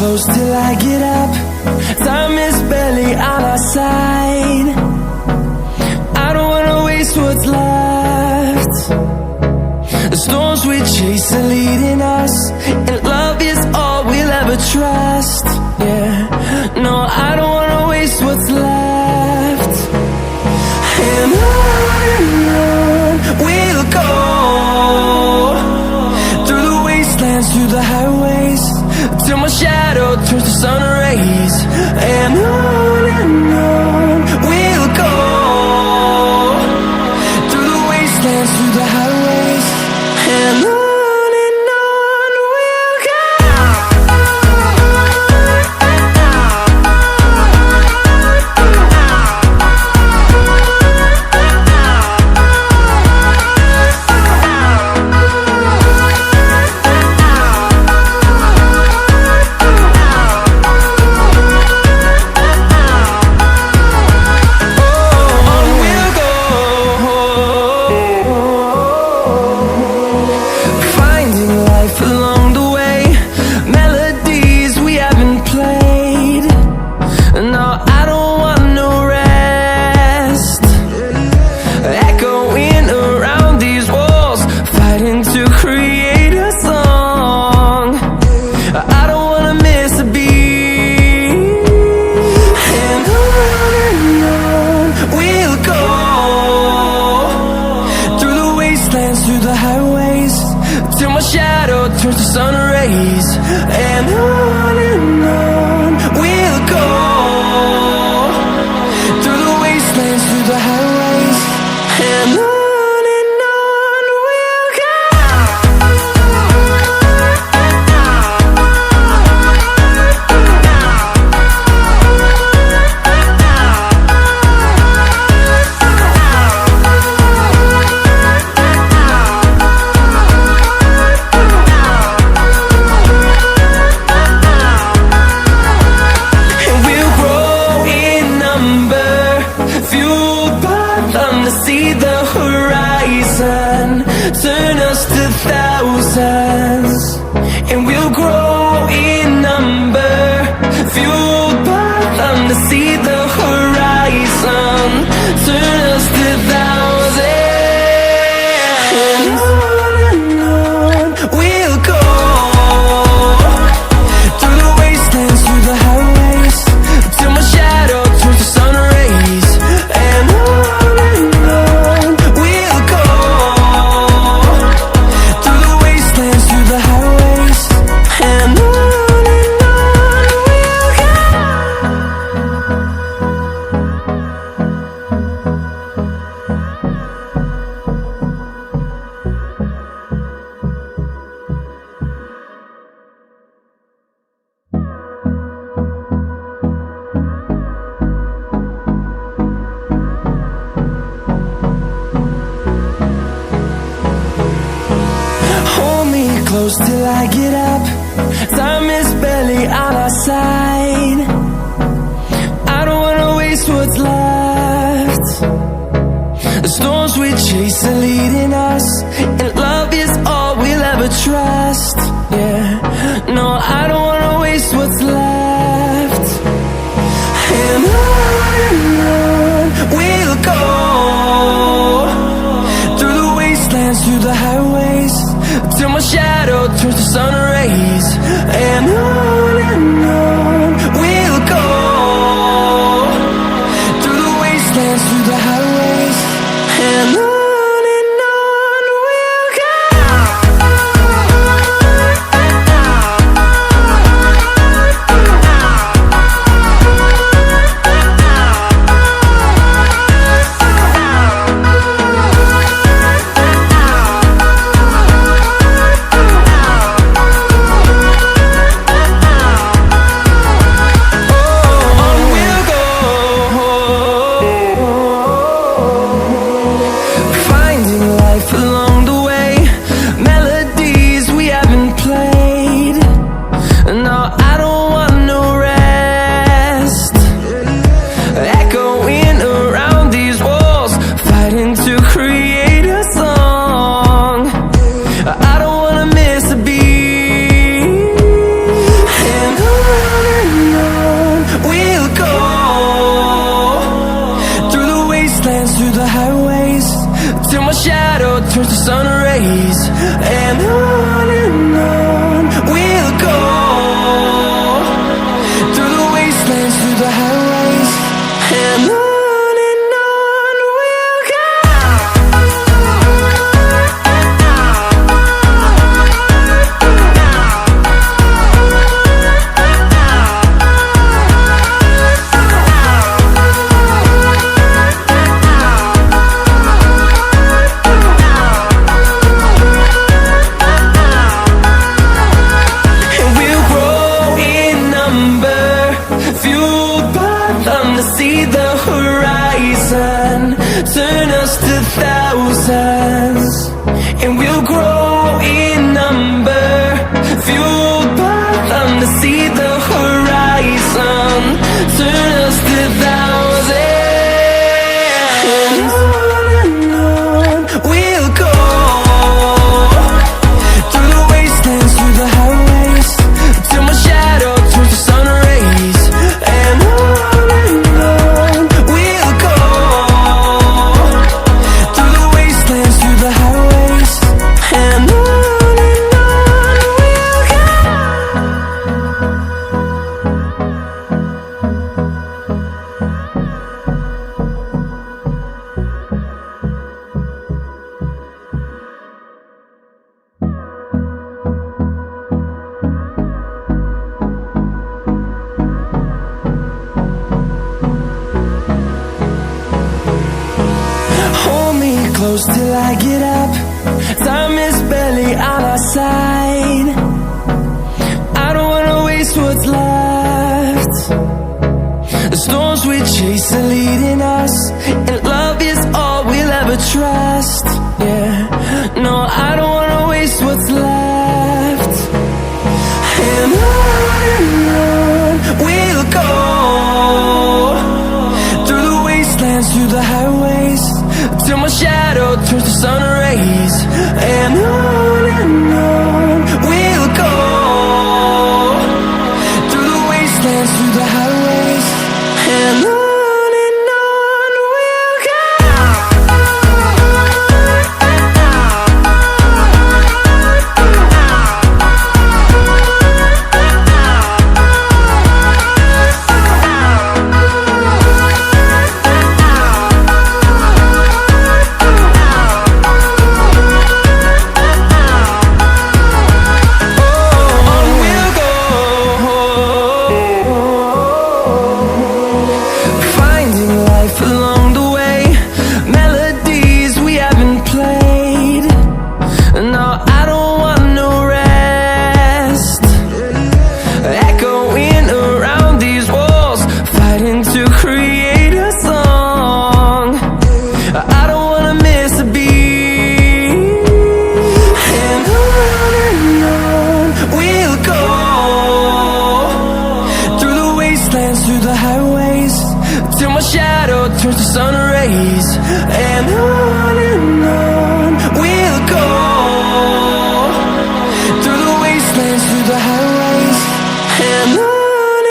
close till I get up. Time is barely on our side. I don't wanna waste what's left. The storms we chase are leading us, and love is all we'll ever trust. Yeah, no, I don't wanna waste what's left. And on we'll go, through the wastelands, through the highways, till my shadow turns to sun rays. And on we'll go, through the wastelands, through the highways, and on we'll go. Turns to sun rays, and on we'll go, through the wastelands, through the highways, and on we'll go. See the horizon, turn us to thousands, and we'll grow in number, fueled by them to see the horizon, turn us to thousands. And on we'll go, through the wastelands, through the highways, till my shadow turns to sun rays. And close till I get up. Time is barely on our side. I don't wanna waste what's left. The storms we chase are leading us, and love is all we'll ever trust. Yeah, no, I don't wanna waste what's left. And on we'll go, through the wastelands, through the highways, till my shadow turns to sun rays. And on we'll go, through the wastelands, through the highways, and on we'll go. till my shadow turns to sun rays. And on we'll go, through the wastelands, through the highways. And on we'll go. See the horizon turn us to thousands, and we'll grow in number, fueled by them to see the horizon turn us to thousands. And on we'll go, through the wastelands, through the highways, till my shadow turns to sun rays. And close till I get up. Time is barely on our side. I don't wanna waste what's left. The storms we chase are leading us, and love is all we'll ever trust. Yeah, no, I don't wanna waste what's left. And on we'll go, through the wastelands, through the highways, till my shadow turns to sun rays. And on we'll go, through the wastelands, through the highways. And on we'll go. Through the highways, till my shadow turns to sun rays. And on we'll go.